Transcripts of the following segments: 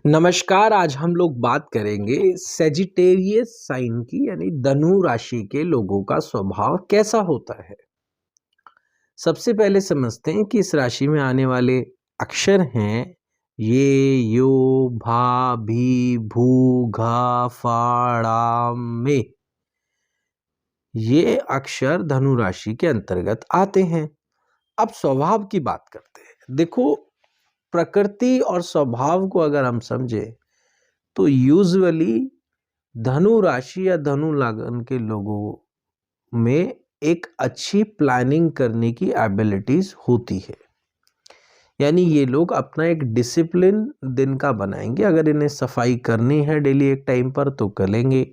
नमस्कार। आज हम लोग बात करेंगे सेजिटेरियस साइन की यानी धनु राशि के लोगों का स्वभाव कैसा होता है। सबसे पहले समझते हैं कि इस राशि में आने वाले अक्षर हैं ये, यो, भा, भी, भू, घा, फा, ड़ा, में। ये अक्षर धनु राशि के अंतर्गत आते हैं। अब स्वभाव की बात करते हैं। देखो, प्रकृति और स्वभाव को अगर हम समझे तो यूजुअली धनु राशि या धनु लगन के लोगों में एक अच्छी प्लानिंग करने की एबिलिटीज होती है। यानी ये लोग अपना एक डिसिप्लिन दिन का बनाएंगे। अगर इन्हें सफाई करनी है डेली एक टाइम पर तो कर लेंगे।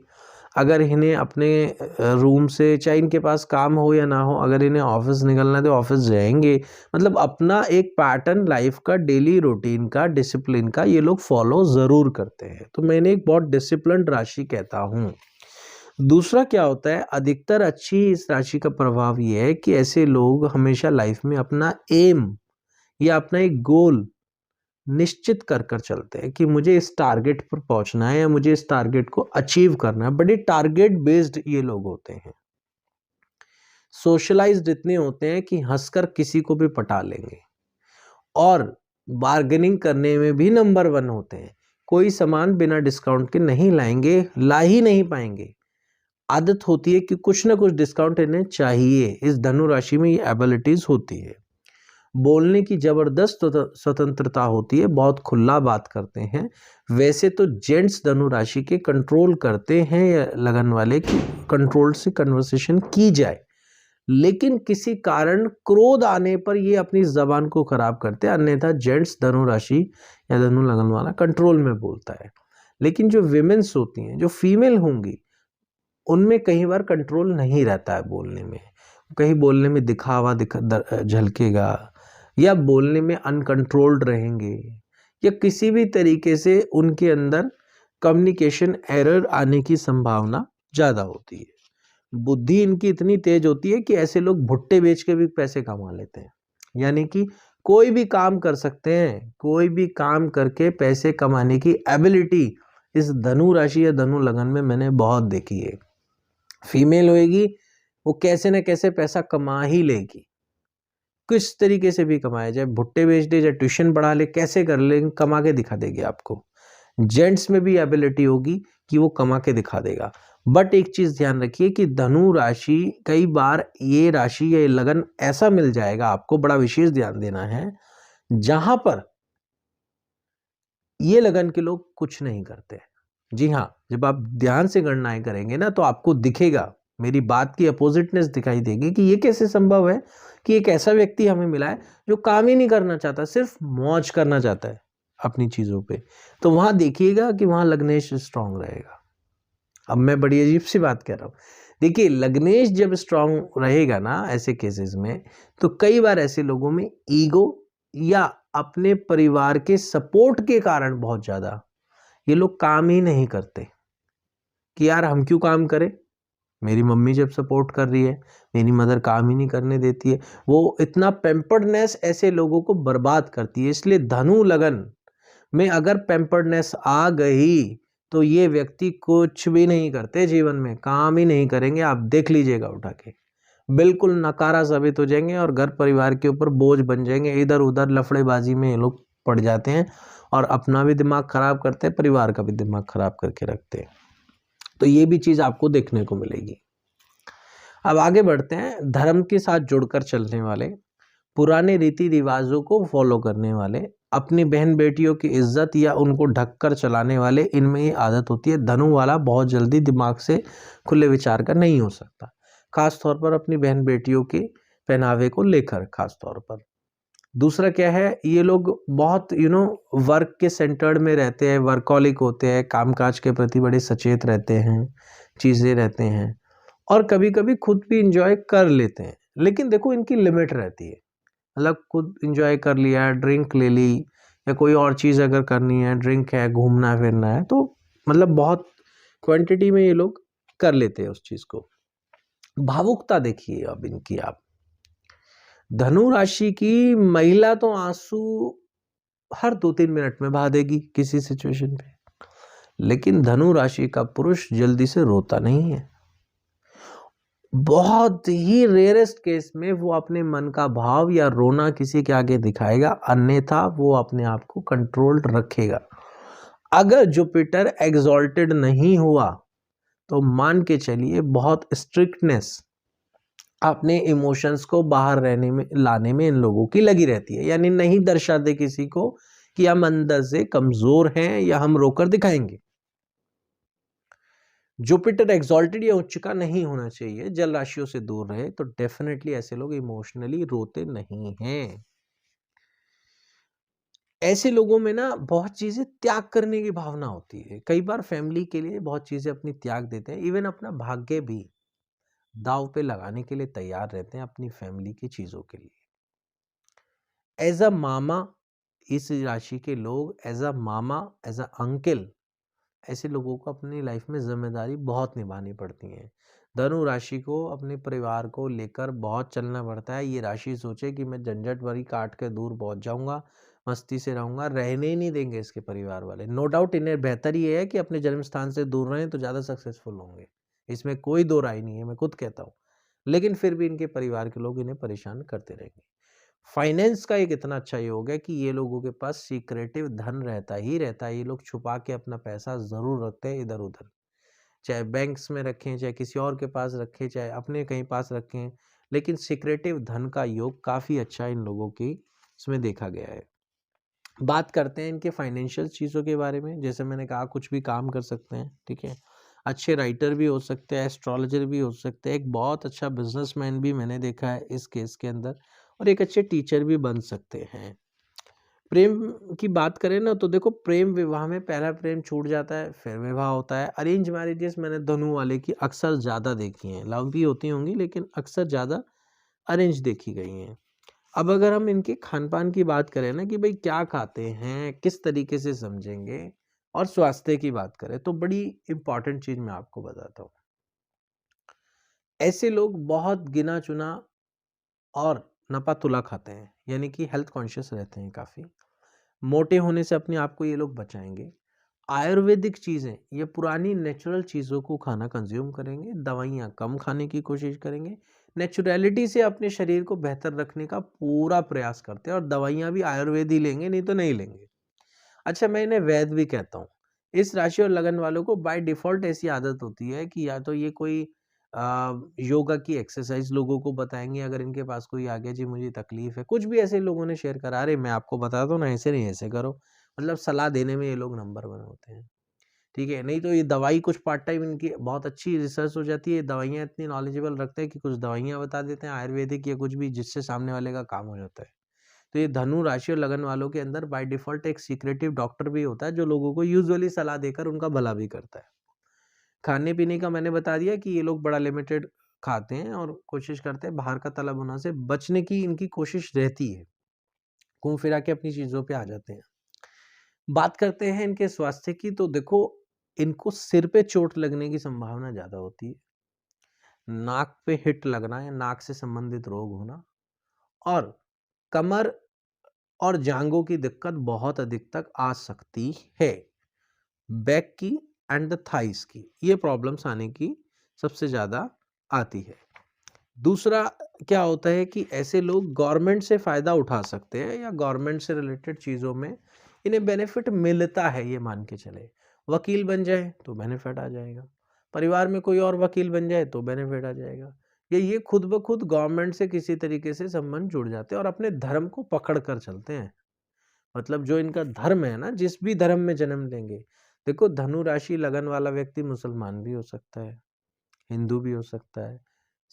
अगर इन्हें अपने रूम से, चाहे इनके पास काम हो या ना हो, अगर इन्हें ऑफिस निकलना है तो ऑफिस जाएंगे। मतलब अपना एक पैटर्न लाइफ का, डेली रूटीन का, डिसिप्लिन का ये लोग फॉलो ज़रूर करते हैं। तो मैंने एक बहुत डिसिप्लिन्ड राशि कहता हूँ। दूसरा क्या होता है, अधिकतर अच्छी इस राशि का प्रभाव ये है कि ऐसे लोग हमेशा लाइफ में अपना एम या अपना एक गोल निश्चित कर कर चलते हैं कि मुझे इस टारगेट पर पहुंचना है या मुझे इस टारगेट को अचीव करना है। बड़े टारगेट बेस्ड ये लोग होते हैं। सोशलाइज्ड इतने होते हैं कि हंसकर किसी को भी पटा लेंगे और बार्गेनिंग करने में भी नंबर 1 होते हैं। कोई सामान बिना डिस्काउंट के नहीं लाएंगे, ला ही नहीं पाएंगे। आदत होती है कि कुछ ना कुछ डिस्काउंट इन्हें चाहिए। इस धनु राशि में ये एबिलिटीज होती है। बोलने की जबरदस्त स्वतंत्रता होती है, बहुत खुला बात करते हैं। वैसे तो जेंट्स धनु राशि के कंट्रोल करते हैं या लगन वाले की कंट्रोल से कन्वर्सेशन की जाए, लेकिन किसी कारण क्रोध आने पर ये अपनी जबान को खराब करते हैं। अन्यथा जेंट्स धनु राशि या धनु लगन वाला कंट्रोल में बोलता है। लेकिन जो विमेन्स होती हैं, जो फीमेल होंगी, उनमें कई बार कंट्रोल नहीं रहता है बोलने में। कहीं बोलने में दिखावा झलकेगा या बोलने में अनकंट्रोल्ड रहेंगे या किसी भी तरीके से उनके अंदर कम्युनिकेशन एरर आने की संभावना ज़्यादा होती है। बुद्धि इनकी इतनी तेज होती है कि ऐसे लोग भुट्टे बेच के भी पैसे कमा लेते हैं। यानी कि कोई भी काम कर सकते हैं, कोई भी काम करके पैसे कमाने की एबिलिटी इस धनु राशि या धनु लगन में मैंने बहुत देखी है। फीमेल होएगी, वो कैसे न कैसे पैसा कमा ही लेगी। किस तरीके से भी कमाए, चाहे भुट्टे बेच दे, चाहे ट्यूशन बढ़ा ले, कैसे कर ले, कमा के दिखा देगी आपको। जेंट्स में भी एबिलिटी होगी कि वो कमा के दिखा देगा। बट एक चीज ध्यान रखिए कि धनु राशि, कई बार ये राशि या ये लगन ऐसा मिल जाएगा आपको, बड़ा विशेष ध्यान देना है, जहां पर ये लगन के लोग कुछ नहीं करते। जी हाँ, जब आप ध्यान से गणनाएं करेंगे ना तो आपको दिखेगा, मेरी बात की अपोजिटनेस दिखाई देगी कि ये कैसे संभव है कि एक ऐसा व्यक्ति हमें मिला है जो काम ही नहीं करना चाहता, सिर्फ मौज करना चाहता है अपनी चीजों पे। तो वहां देखिएगा कि वहां लग्नेश स्ट्रांग रहेगा। अब मैं बड़ी अजीब सी बात कह रहा हूं। देखिए, लग्नेश जब स्ट्रांग रहेगा ना ऐसे केसेस में, तो कई बार ऐसे लोगों में ईगो या अपने परिवार के सपोर्ट के कारण बहुत ज्यादा ये लोग काम ही नहीं करते कि यार हम क्यों काम करें, मेरी मम्मी जब सपोर्ट कर रही है, मेरी मदर काम ही नहीं करने देती है। वो इतना पैम्पर्डनेस ऐसे लोगों को बर्बाद करती है। इसलिए धनु लगन में अगर पैम्पर्डनेस आ गई तो ये व्यक्ति कुछ भी नहीं करते, जीवन में काम ही नहीं करेंगे। आप देख लीजिएगा उठा के, बिल्कुल नकारा साबित हो जाएंगे और घर परिवार के ऊपर बोझ बन जाएंगे। इधर उधर लफड़ेबाजी में ये लोग पड़ जाते हैं और अपना भी दिमाग खराब करते हैं, परिवार का भी दिमाग खराब करके रखते हैं। तो ये भी चीज आपको देखने को मिलेगी। अब आगे बढ़ते हैं। धर्म के साथ जुड़कर चलने वाले, पुराने रीति रिवाजों को फॉलो करने वाले, अपनी बहन बेटियों की इज्जत या उनको ढककर चलाने वाले, इनमें ये आदत होती है। धनु वाला बहुत जल्दी दिमाग से खुले विचार का नहीं हो सकता, खास तौर पर अपनी बहन बेटियों के पहनावे को लेकर खास तौर पर। दूसरा क्या है, ये लोग बहुत वर्क के सेंटर्ड में रहते हैं, वर्कहॉलिक होते हैं, कामकाज के प्रति बड़े सचेत रहते हैं, चीज़ें रहते हैं और कभी कभी खुद भी इंजॉय कर लेते हैं। लेकिन देखो, इनकी लिमिट रहती है। मतलब खुद इंजॉय कर लिया, ड्रिंक ले ली या कोई और चीज़ अगर करनी है, ड्रिंक है, घूमना फिरना है, तो मतलब बहुत क्वांटिटी में ये लोग कर लेते हैं उस चीज़ को। भावुकता देखिए अब इनकी आप, धनु राशि की महिला तो आंसू हर 2-3 मिनट में बहा देगी किसी सिचुएशन पे। लेकिन धनु राशि का पुरुष जल्दी से रोता नहीं है। बहुत ही रेयरेस्ट केस में वो अपने मन का भाव या रोना किसी के आगे दिखाएगा, अन्यथा वो अपने आप को कंट्रोल्ड रखेगा। अगर जुपिटर एग्जॉल्टेड नहीं हुआ तो मान के चलिए बहुत स्ट्रिक्टनेस अपने इमोशंस को बाहर रहने में लाने में इन लोगों की लगी रहती है, यानी नहीं दर्शाते किसी को कि हम अंदर से कमजोर हैं या हम रोकर दिखाएंगे। जुपिटर एक्सॉल्टेड या उच्च का नहीं होना चाहिए, जल राशियों से दूर रहे तो डेफिनेटली ऐसे लोग इमोशनली रोते नहीं हैं। ऐसे लोगों में ना बहुत चीजें त्याग करने की भावना होती है, कई बार फैमिली के लिए बहुत चीजें अपनी त्याग देते हैं, इवन अपना भाग्य भी दांव पे लगाने के लिए तैयार रहते हैं अपनी फैमिली की चीजों के लिए। एज अ मामा इस राशि के लोग एज अ मामा, एज अ अंकल, ऐसे लोगों को अपनी लाइफ में जिम्मेदारी बहुत निभानी पड़ती है। धनु राशि को अपने परिवार को लेकर बहुत चलना पड़ता है। ये राशि सोचे कि मैं झंझट भरी काट के दूर पहुंच जाऊंगा, मस्ती से रहूंगा, रहने ही नहीं देंगे इसके परिवार वाले। नो डाउट इन्हें बेहतर ये है कि अपने जन्म स्थान से दूर रहें तो ज़्यादा सक्सेसफुल होंगे, इसमें कोई दो राय नहीं है, मैं खुद कहता हूँ। लेकिन फिर भी इनके परिवार के लोग इन्हें परेशान करते रहेंगे। फाइनेंस का एक इतना अच्छा योग है कि ये लोगों के पास सीक्रेटिव धन रहता ही रहता है। ये लोग छुपा के अपना पैसा जरूर रखते हैं इधर उधर, चाहे बैंक्स में रखें, चाहे किसी और के पास रखें, चाहे अपने कहीं पास रखें, लेकिन सीक्रेटिव धन का योग काफी अच्छा इन लोगों की इसमें देखा गया है। बात करते हैं इनके फाइनेंशियल चीज़ों के बारे में। जैसे मैंने कहा कुछ भी काम कर सकते हैं, ठीक है, अच्छे राइटर भी हो सकते हैं, एस्ट्रोलॉजर भी हो सकते हैं, एक बहुत अच्छा बिजनेसमैन भी मैंने देखा है इस केस के अंदर, और एक अच्छे टीचर भी बन सकते हैं। प्रेम की बात करें ना तो देखो, प्रेम विवाह में पहला प्रेम छूट जाता है, फिर विवाह होता है। अरेंज मैरिजेस मैंने धनु वाले की अक्सर ज़्यादा देखी हैं, लव भी होती होंगी लेकिन अक्सर ज़्यादा अरेंज देखी गई हैं। अब अगर हम इनके खान-पान की बात करें ना कि भाई क्या खाते हैं, किस तरीके से समझेंगे, और स्वास्थ्य की बात करें तो बड़ी इंपॉर्टेंट चीज़ मैं आपको बताता हूँ। ऐसे लोग बहुत गिना-चुना और नपा-तुला खाते हैं, यानी कि हेल्थ कॉन्शियस रहते हैं काफ़ी। मोटे होने से अपने आप को ये लोग बचाएँगे। आयुर्वेदिक चीज़ें, ये पुरानी नेचुरल चीज़ों को खाना कंज़्यूम करेंगे, दवाइयाँ कम खाने की कोशिश करेंगे। नेचुरैलिटी से अपने शरीर को बेहतर रखने का पूरा प्रयास करते हैं, और दवाइयाँ भी आयुर्वेद ही लेंगे, नहीं तो नहीं लेंगे। अच्छा, मैं इन्हें वैद भी कहता हूँ। इस राशि और लगन वालों को बाय डिफ़ॉल्ट ऐसी आदत होती है कि या तो ये कोई योगा की एक्सरसाइज़ लोगों को बताएँगे, अगर इनके पास कोई आ गया, जी मुझे तकलीफ़ है, कुछ भी ऐसे लोगों ने शेयर करा, अरे मैं आपको बताता हूँ ना, ऐसे नहीं ऐसे करो। मतलब सलाह देने में ये लोग नंबर 1 होते हैं, ठीक है? नहीं तो ये दवाई कुछ पार्ट टाइम इनकी बहुत अच्छी रिसर्च हो जाती है, दवाइयाँ इतनी नॉलेजेबल रखते हैं कि कुछ दवाइयाँ बता देते हैं आयुर्वेदिक या कुछ भी, जिससे सामने वाले का काम हो जाता है। तो ये धनु राशि और लगन वालों के अंदर बाय डिफ़ॉल्ट एक सीक्रेटिव डॉक्टर भी होता है, जो लोगों को यूजुअली सलाह देकर उनका भला भी करता है। खाने-पीने का मैंने बता दिया कि ये लोग बड़ा लिमिटेड खाते हैं और कोशिश करते हैं बाहर का तला भुना से बचने की, इनकी कोशिश रहती है। घूम फिरा के अपनी चीज़ों पे आ जाते हैं। बात करते हैं इनके स्वास्थ्य की, तो देखो इनको सिर पे चोट लगने की संभावना ज़्यादा होती है। नाक पे हिट लगना या नाक से संबंधित रोग होना, और कमर और जांघों की दिक्कत बहुत अधिक तक आ सकती है। बैक की एंड द थाइस की ये प्रॉब्लम्स आने की सबसे ज़्यादा आती है। दूसरा क्या होता है कि ऐसे लोग गवर्नमेंट से फ़ायदा उठा सकते हैं, या गवर्नमेंट से रिलेटेड चीज़ों में इन्हें बेनिफिट मिलता है, ये मान के चले। वकील बन जाए तो बेनिफिट आ जाएगा, परिवार में कोई और वकील बन जाए तो बेनिफिट आ जाएगा, या ये खुद ब खुद गवर्नमेंट से किसी तरीके से संबंध जुड़ जाते हैं और अपने धर्म को पकड़ कर चलते हैं। मतलब जो इनका धर्म है ना, जिस भी धर्म में जन्म लेंगे, देखो धनु राशि लगन वाला व्यक्ति मुसलमान भी हो सकता है, हिंदू भी हो सकता है,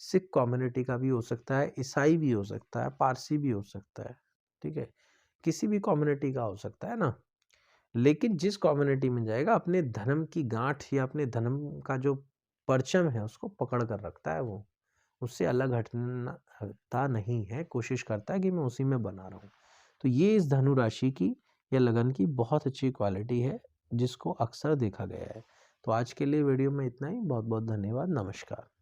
सिख कम्युनिटी का भी हो सकता है, ईसाई भी हो सकता है, पारसी भी हो सकता है, ठीक है, किसी भी कम्युनिटी का हो सकता है ना। लेकिन जिस कम्युनिटी में जाएगा, अपने धर्म की गांठ या अपने धर्म का जो परचम है उसको पकड़ कर रखता है, वो उससे अलग हटता नहीं है, कोशिश करता है कि मैं उसी में बना रहूं। तो ये इस धनु राशि की या लगन की बहुत अच्छी क्वालिटी है, जिसको अक्सर देखा गया है। तो आज के लिए वीडियो में इतना ही। बहुत बहुत धन्यवाद। नमस्कार।